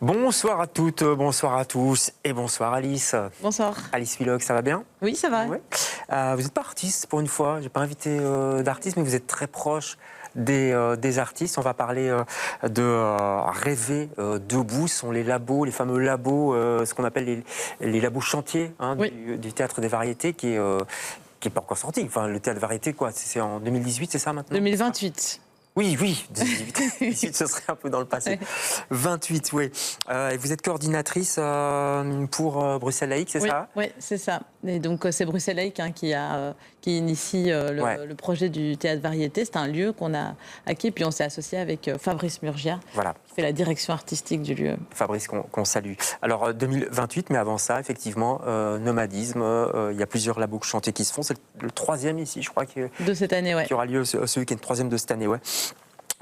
Bonsoir à toutes, bonsoir à tous et bonsoir Alice. Bonsoir. Alice Vlog, ça va bien? Oui, ça va. Ouais. Vous n'êtes pas artiste pour une fois, je n'ai pas invité d'artiste, mais vous êtes très proche des artistes. On va parler de Rêver debout, ce sont les labos, les fameux labos, ce qu'on appelle les labos chantiers Oui. du Théâtre des Variétés qui est pas encore sorti. Enfin, le Théâtre des Variétés, quoi, c'est en 2018, c'est ça maintenant? 2028. Oui, 18, ce serait un peu dans le passé. Ouais. 28, oui. Et vous êtes coordinatrice pour Bruxelles Laïque, c'est Oui, ça? oui, c'est ça. Et donc c'est Bruxelles Laïque qui initie le projet du Théâtre Variété. C'est un lieu qu'on a acquis, puis on s'est associé avec Fabrice Murgia, Voilà. qui fait la direction artistique du lieu. Fabrice, qu'on salue. Alors, 2028, mais avant ça, effectivement, nomadisme, il y a plusieurs labos chantiers qui se font. C'est le troisième ici, je crois, De cette année, oui. qui aura lieu ce week-end, troisième de cette année, ouais.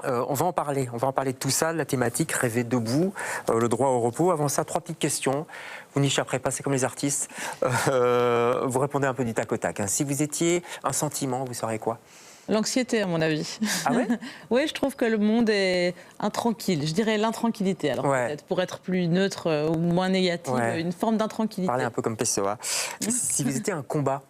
On va en parler de tout ça, la thématique, rêver debout, le droit au repos. Avant ça, 3 petites questions. Vous n'échapperez pas, c'est comme les artistes. Vous répondez un peu du tac au tac. Si vous étiez un sentiment, vous saurez quoi? L'anxiété, à mon avis. Ah ouais? Oui, je trouve que le monde est intranquille. Je dirais l'intranquillité. Alors peut-être pour être plus neutre ou moins négative, une forme d'intranquillité. Parlez un peu comme Pessoa. Si vous étiez un combat?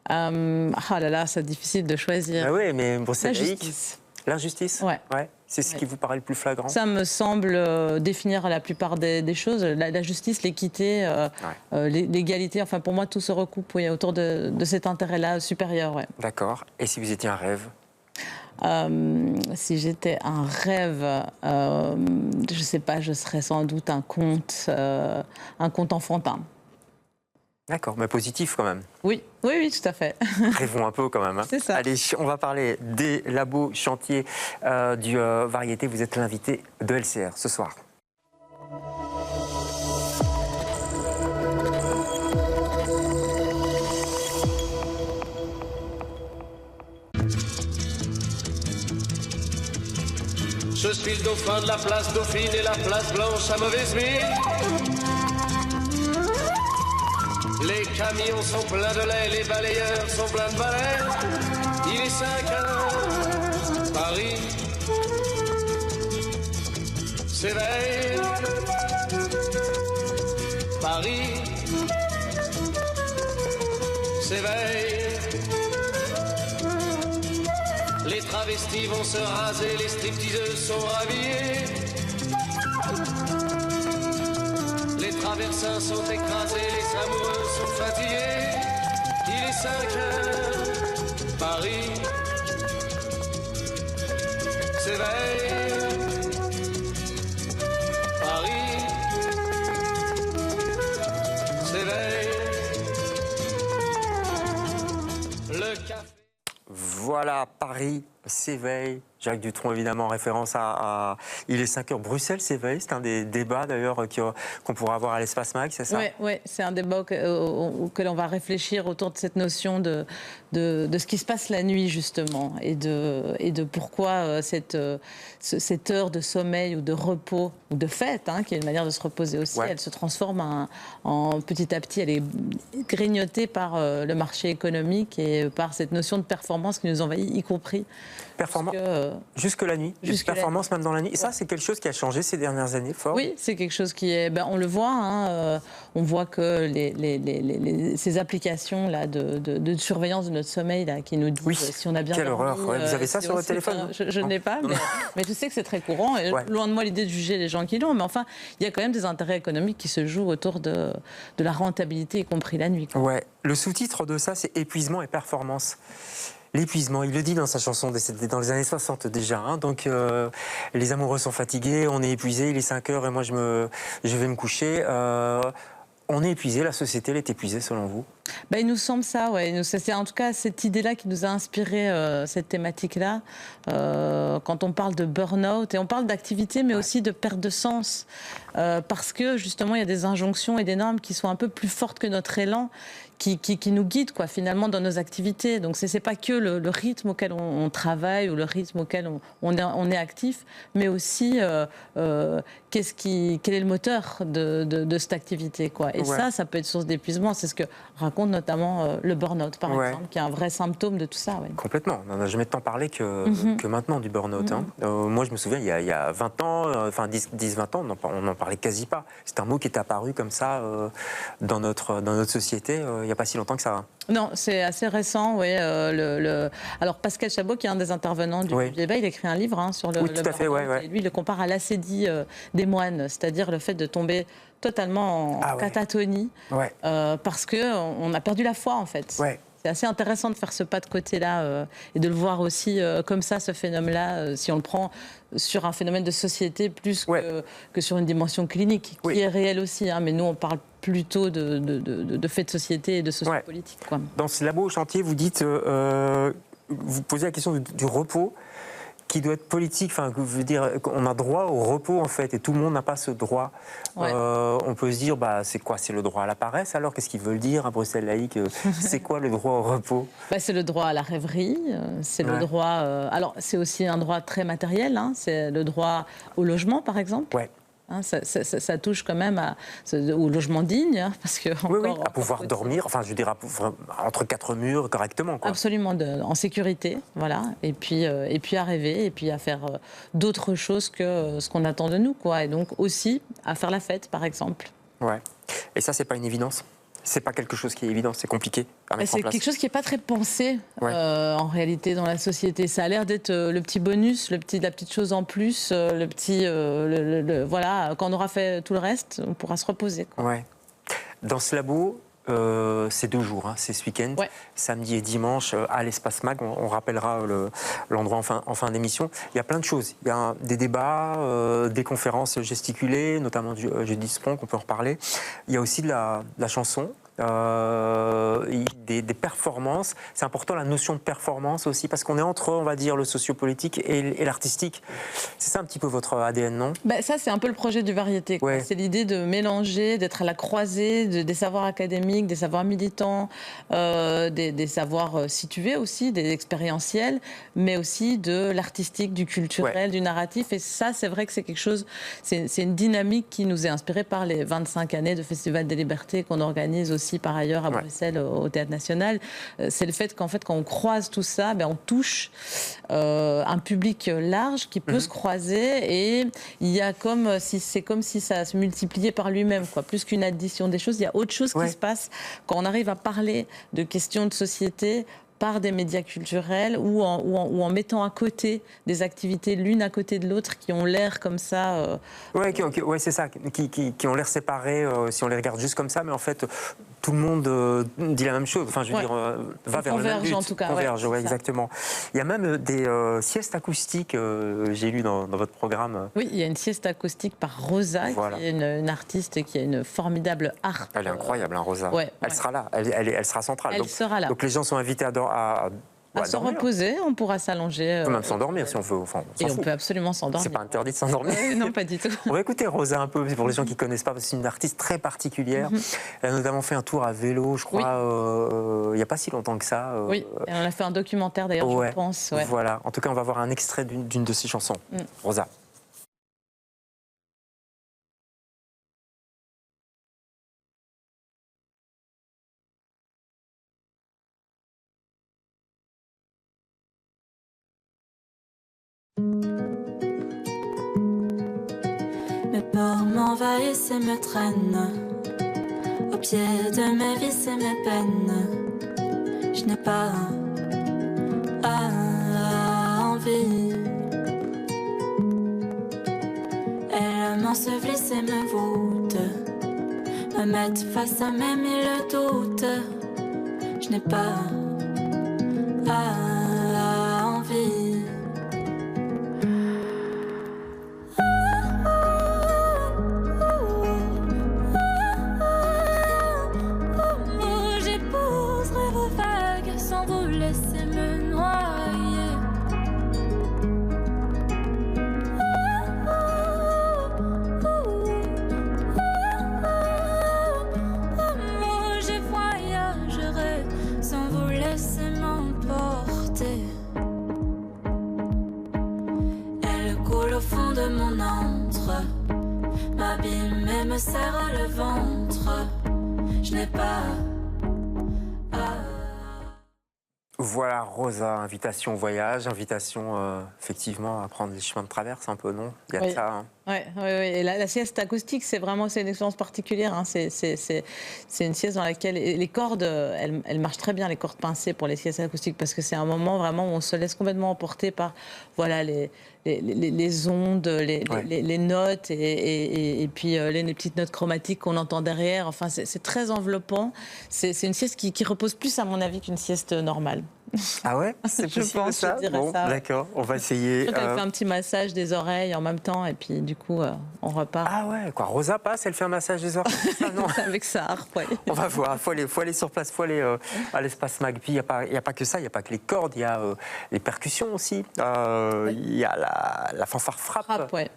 Ah là là, c'est difficile de choisir. Ah oui, mais Bruxelles Laïque. Justice. L'injustice? Ouais. C'est ce qui vous paraît le plus flagrant? Ça me semble définir la plupart des choses. La justice, l'équité, l'égalité. Enfin, pour moi, tout se recoupe autour de cet intérêt-là supérieur. Ouais. D'accord. Et si vous étiez un rêve? Si j'étais un rêve, je ne sais pas, je serais sans doute un conte enfantin. D'accord, mais positif quand même. Oui, tout à fait. Rêvons un peu quand même. C'est ça. Allez, on va parler des labos chantiers du Variété. Vous êtes l'invité de LCR ce soir. Je suis le dauphin de la place Dauphine et la place Blanche à mauvaise mine. Les camions sont pleins de lait, les balayeurs sont pleins de balais. Il est 5 heures, Paris s'éveille. Paris s'éveille. Les travestis vont se raser, les stripteaseuses sont rhabillées. Les traversins sont écrasés, les amoureux sont fatigués. Il est 5 heures, Paris s'éveille. Paris s'éveille. Le café. Voilà, Paris s'éveille. Jacques Dutronc, évidemment, en référence à Il est 5 heures. Bruxelles s'éveille. C'est un des débats, d'ailleurs, qu'on pourra avoir à l'Espace Mag, c'est ça? Oui, c'est un débat auquel on va réfléchir autour de cette notion de ce qui se passe la nuit, justement, et de pourquoi cette heure de sommeil ou de repos, ou de fête, qui est une manière de se reposer aussi, elle se transforme en petit à petit, elle est grignotée par le marché économique et par cette notion de performance qui nous envahit, y compris. Jusque la nuit, performance même dans la nuit. Et ça, c'est quelque chose qui a changé ces dernières années, fort. Oui, c'est quelque chose qui est... on le voit, on voit que ces applications-là de surveillance de notre sommeil, là, qui nous disent si on a bien Quelle dormi, horreur, vous avez ça sur votre téléphone? Je ne l'ai pas, mais je sais que c'est très courant. Et loin de moi l'idée de juger les gens qui l'ont, mais enfin, il y a quand même des intérêts économiques qui se jouent autour de la rentabilité, y compris la nuit. Ouais. Le sous-titre de ça, c'est épuisement et performance. L'épuisement, il le dit dans sa chanson, dans les années 60 déjà. Donc, les amoureux sont fatigués, on est épuisé, il est 5 heures et moi je vais me coucher. On est épuisé, la société elle est épuisée selon vous? Il nous semble ça, ouais. C'est en tout cas cette idée-là qui nous a inspiré cette thématique-là. Quand on parle de burn-out, et on parle d'activité, mais aussi de perte de sens. Parce que justement, il y a des injonctions et des normes qui sont un peu plus fortes que notre élan, qui nous guide, quoi, finalement, dans nos activités. Donc, c'est pas que le rythme auquel on travaille ou le rythme auquel on est actif, mais aussi quel est le moteur de cette activité, quoi. Et ça peut être source d'épuisement. C'est ce que raconte notamment le burn-out, par exemple, qui est un vrai symptôme de tout ça. Ouais. Complètement. On n'a jamais tant parlé que maintenant du burn-out. Hein. Moi, je me souviens, il y a 20 ans, enfin 10-20 ans, on n'en parlait quasi pas. C'est un mot qui est apparu comme ça dans notre société il n'y a pas si longtemps que ça. Non, c'est assez récent, oui. Alors, Pascal Chabot, qui est un des intervenants du débat, il a écrit un livre sur le tout à fait, et lui, il le compare à l'acédie des moines, c'est-à-dire le fait de tomber totalement en catatonie parce qu'on a perdu la foi, en fait. Ouais. C'est assez intéressant de faire ce pas de côté-là et de le voir aussi comme ça, ce phénomène-là, si on le prend sur un phénomène de société plus que sur une dimension clinique, qui est réelle aussi. Hein, mais nous, on parle plutôt de faits de société et de sociopolitique. Quoi. Dans ce labo au chantier, vous dites, vous posez la question du repos, qui doit être politique, enfin, je veux dire, on a droit au repos en fait, et tout le monde n'a pas ce droit. On peut se dire, c'est quoi, c'est le droit à la paresse alors? Qu'est-ce qu'ils veulent dire à Bruxelles laïque? C'est quoi le droit au repos? C'est le droit à la rêverie, c'est le droit. Alors, c'est aussi un droit très matériel, hein, c'est le droit au logement par exemple. Hein, ça touche quand même au logement digne, hein, parce que à pouvoir dormir, enfin je veux dire entre quatre murs correctement. Quoi. Absolument, en sécurité, voilà, et puis à rêver, et puis à faire d'autres choses que ce qu'on attend de nous, quoi, et donc aussi à faire la fête, par exemple. Ouais, et ça c'est pas une évidence. C'est pas quelque chose qui est évident, c'est compliqué à mettre en place. C'est quelque chose qui n'est pas très pensé en réalité dans la société. Ça a l'air d'être le petit bonus, la petite chose en plus, voilà. Quand on aura fait tout le reste, on pourra se reposer. Quoi. Ouais. Dans ce labo, c'est 2 jours, hein, c'est ce week-end, samedi et dimanche, à l'Espace Mag. On rappellera l'endroit en fin d'émission. Il y a plein de choses. Il y a des débats, des conférences gesticulées, notamment du Jeudi Sprong, on peut en reparler. Il y a aussi de la chanson. Des performances. C'est important la notion de performance aussi, parce qu'on est entre, on va dire, le sociopolitique et l'artistique. C'est ça un petit peu votre ADN, non? Ça, c'est un peu le projet du Variété. C'est l'idée de mélanger, d'être à la croisée des savoirs académiques, des savoirs militants, des savoirs situés aussi, des expérientiels, mais aussi de l'artistique, du culturel, du narratif. Et ça, c'est vrai que c'est quelque chose, c'est une dynamique qui nous est inspirée par les 25 années de Festival des Libertés qu'on organise aussi par ailleurs à Bruxelles au Théâtre National. C'est le fait qu'en fait, quand on croise tout ça, on touche un public large qui peut se croiser, et il y a c'est comme si ça se multipliait par lui-même, quoi. Plus qu'une addition des choses, il y a autre chose qui se passe quand on arrive à parler de questions de société par des médias culturels ou en mettant à côté des activités l'une à côté de l'autre qui ont l'air comme ça. C'est ça, qui ont l'air séparés si on les regarde juste comme ça, mais en fait tout le monde dit la même chose. Enfin, je veux dire, va vers le même but. En tout cas, converge, exactement. Il y a même des siestes acoustiques, j'ai lu dans votre programme. Oui, il y a une sieste acoustique par Rosa, qui est une artiste qui a une formidable harpe. Elle est incroyable, hein, Rosa. Elle sera là, elle sera centrale. Elle sera là. Donc les gens sont invités à se reposer, on pourra s'allonger. On peut même s'endormir si on veut. Enfin, on peut absolument s'endormir. C'est pas interdit de s'endormir. Non, pas du tout. On va écouter Rosa un peu, pour les gens qui ne connaissent pas, parce que c'est une artiste très particulière. Elle a notamment fait un tour à vélo, je crois, il n'y a pas si longtemps que ça. Oui, et on a fait un documentaire d'ailleurs, je pense. Voilà, en tout cas, on va voir un extrait d'une de ses chansons. Rosa. Mes peurs m'envahissent et me traînent au pied de mes vices et mes peines. Je n'ai pas envie. Elles m'ensevelissent et me voûtent, me mettent face à mes 1000 doutes. Je n'ai pas envie. m'anime et me serre le ventre. Je n'ai pas. Voilà, Rosa, invitation au voyage, invitation effectivement à prendre les chemins de traverse un peu, non? Il y a de ça. Hein. Oui. Et la sieste acoustique, c'est une expérience particulière. Hein. C'est une sieste dans laquelle les cordes, elles marchent très bien, les cordes pincées pour les siestes acoustiques, parce que c'est un moment vraiment où on se laisse complètement emporter par les ondes, les notes et puis les petites notes chromatiques qu'on entend derrière. Enfin, c'est très enveloppant. C'est une sieste qui repose plus, à mon avis, qu'une sieste normale. Ah ouais? C'est possible ça? Bon, d'accord, on va essayer. Je crois qu'elle fait un petit massage des oreilles en même temps et puis du coup on repart. Ah ouais, quoi, Rosa passe, elle fait un massage des oreilles? Ah non. Avec sa harpe, oui. On va voir, faut aller sur place, faut aller à l'espace MAG. Puis il n'y a pas que ça, il n'y a pas que les cordes, il y a les percussions aussi. Il y a la fanfare frappe. Ouais.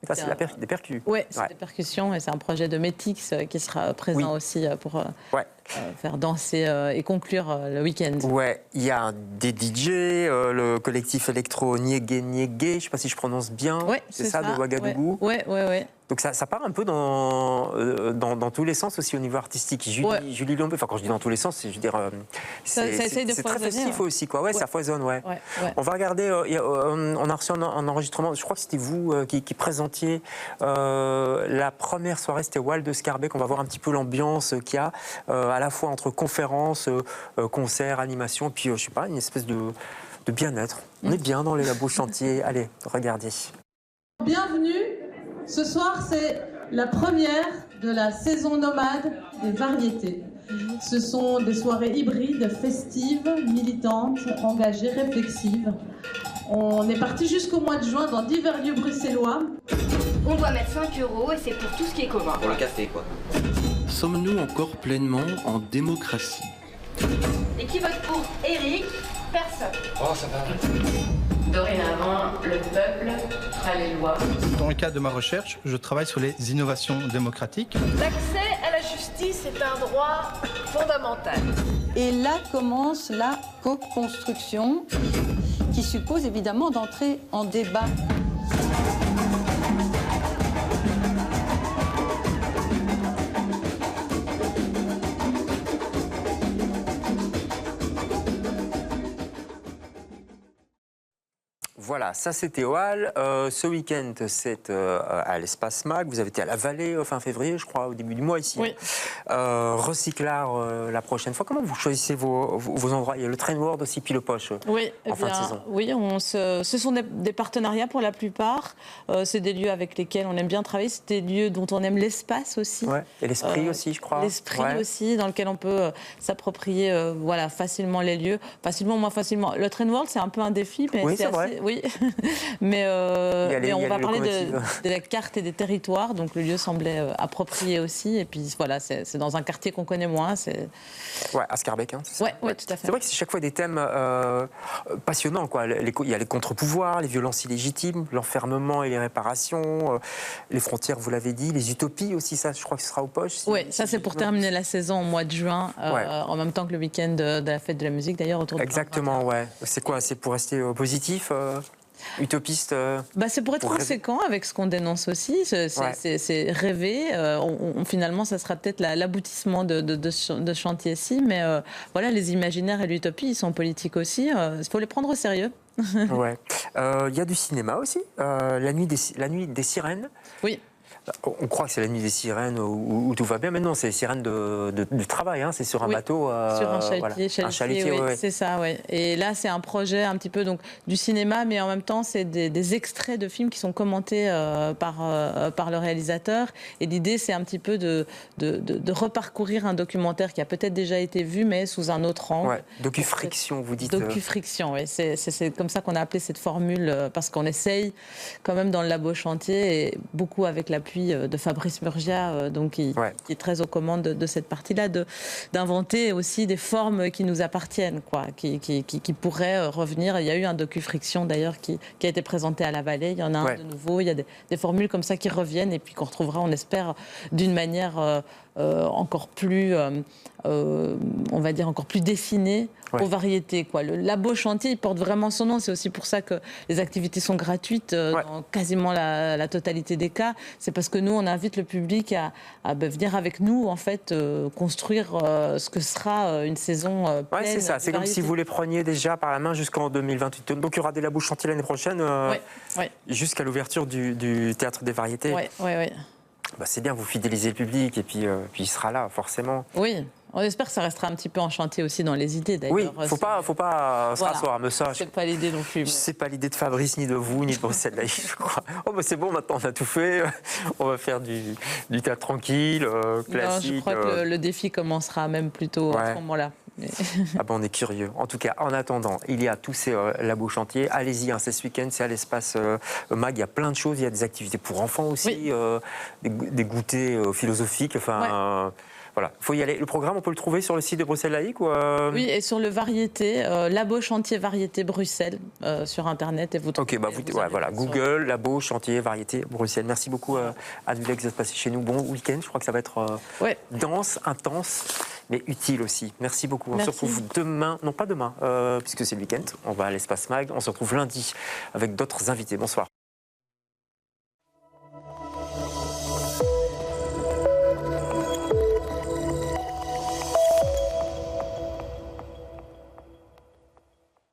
Ça, c'est des percus. Oui, c'est des percussions et c'est un projet de Métix qui sera présent aussi pour faire danser et conclure le week-end. Ouais, il y a des DJ, le collectif électro Niégué Niégué, je ne sais pas si je prononce bien, c'est ça, de Ouagadougou. Oui. Donc ça part un peu dans tous les sens aussi au niveau artistique. Julie Lombé, enfin quand je dis dans tous les sens, je veux dire, c'est très festif aussi, quoi. Ouais, ça foisonne, ouais. On va regarder, on a reçu un enregistrement, je crois que c'était vous qui présentiez la première soirée, c'était Wild de Scarbeck. On va voir un petit peu l'ambiance qu'il y a, à la fois entre conférences, concerts, animations, puis je sais pas, une espèce de bien-être. On est bien dans les labos chantiers. Allez, regardez. Bienvenue. Ce soir, c'est la première de la saison nomade des variétés. Ce sont des soirées hybrides, festives, militantes, engagées, réflexives. On est parti jusqu'au mois de juin dans divers lieux bruxellois. On doit mettre 5 € et c'est pour tout ce qui est commun. Pour le café, quoi. Sommes-nous encore pleinement en démocratie? Et qui vote pour Eric? Personne. Oh, ça va. Dorénavant, le peuple fera les lois. Dans le cadre de ma recherche, je travaille sur les innovations démocratiques. L'accès à la justice est un droit fondamental. Et là commence la co-construction qui suppose évidemment d'entrer en débat. Voilà, ça c'était au Hall. Ce week-end, c'est à l'Espace MAG. Vous avez été à la Vallée fin février, je crois, au début du mois ici. Oui. Recyclard la prochaine fois. Comment vous choisissez vos endroits? Il y a le Train World aussi, puis le Poche en fin de saison. Oui, ce sont des partenariats pour la plupart. C'est des lieux avec lesquels on aime bien travailler. C'est des lieux dont on aime l'espace aussi. Ouais. Et l'esprit aussi, je crois. L'esprit aussi, dans lequel on peut s'approprier facilement les lieux. Facilement, moins facilement. Le Train World, c'est un peu un défi, mais oui, c'est vrai. Oui. mais on va parler de la carte et des territoires, donc le lieu semblait approprié aussi. Et puis voilà, c'est dans un quartier qu'on connaît moins. Ouais, à Scarbeck, hein, c'est ça. Ouais, tout à fait. C'est vrai que c'est chaque fois des thèmes passionnants, quoi. Il y a les contre-pouvoirs, les violences illégitimes, l'enfermement et les réparations, les frontières, vous l'avez dit, les utopies aussi, ça, je crois que ce sera au Poche. Oui, ça c'est pour terminer la saison au mois de juin, en même temps que le week-end de la fête de la musique, d'ailleurs, autour de Exactement, ouais. C'est quoi? C'est pour rester positif utopiste c'est pour être conséquent avec ce qu'on dénonce aussi. C'est rêver. Finalement, ça sera peut-être l'aboutissement de ce chantier-ci. Mais voilà, les imaginaires et l'utopie, ils sont politiques aussi. Il faut les prendre au sérieux. Ouais. Il y a du cinéma aussi. La nuit des sirènes. Oui. On croit que c'est la nuit des sirènes où tout va bien, mais non, c'est les sirènes de travail, hein, c'est sur un bateau. Sur un chalutier, un chalutier, oui. C'est ça, oui. Et là, c'est un projet un petit peu du cinéma, mais en même temps, c'est des extraits de films qui sont commentés par le réalisateur. Et l'idée, c'est un petit peu de reparcourir un documentaire qui a peut-être déjà été vu, mais sous un autre angle. Ouais. Docu-friction, vous dites. Docu-friction, oui. C'est comme ça qu'on a appelé cette formule, parce qu'on essaye quand même dans le labo chantier, et beaucoup avec l'appui de Fabrice Murgia, qui est très aux commandes de cette partie-là, d'inventer aussi des formes qui nous appartiennent, quoi, qui pourraient revenir. Il y a eu un docu-friction d'ailleurs qui a été présenté à la Vallée, il y en a un de nouveau, il y a des formules comme ça qui reviennent et puis qu'on retrouvera, on espère, d'une manière encore plus, on va dire, encore plus dessinée aux variétés, quoi. Le labo chantier, il porte vraiment son nom. C'est aussi pour ça que les activités sont gratuites dans quasiment la totalité des cas. C'est parce parce que nous, on invite le public à venir avec nous, en fait, construire ce que sera une saison pleine. Ouais, c'est ça. C'est comme si vous les preniez déjà par la main jusqu'en 2028. Donc il y aura des Labos Chantiers l'année prochaine, jusqu'à l'ouverture du Théâtre des Variétés. Oui. Bah, c'est bien, vous fidélisez le public et puis il sera là, forcément. Oui. On espère que ça restera un petit peu en chantier aussi dans les idées, d'ailleurs. Oui, faut pas se rasseoir. Mais ça, c'est pas l'idée non plus. C'est pas l'idée de Fabrice, ni de vous, ni de Bruxelles Laïc, je crois. Oh, bah c'est bon, maintenant on a tout fait. On va faire du théâtre tranquille, classique. Non, je crois que le défi commencera même plutôt à ce moment-là. Ah ben on est curieux. En tout cas, en attendant, il y a tous ces Labos Chantiers. Allez-y, c'est ce week-end, c'est à l'espace MAG. Il y a plein de choses. Il y a des activités pour enfants aussi, des goûters philosophiques. Enfin. Voilà, il faut y aller. Le programme, on peut le trouver sur le site de Bruxelles Laïc ou Oui, et sur le Variété, Labo Chantier Variété Bruxelles, sur Internet. Et vous ok, voilà, Google, Labo Chantier Variété Bruxelles. Merci beaucoup à Dulex d'être passé chez nous. Bon week-end, je crois que ça va être dense, intense, mais utile aussi. Merci beaucoup. On se retrouve demain, non pas demain, puisque c'est le week-end, on va à l'espace MAG. On se retrouve lundi avec d'autres invités. Bonsoir.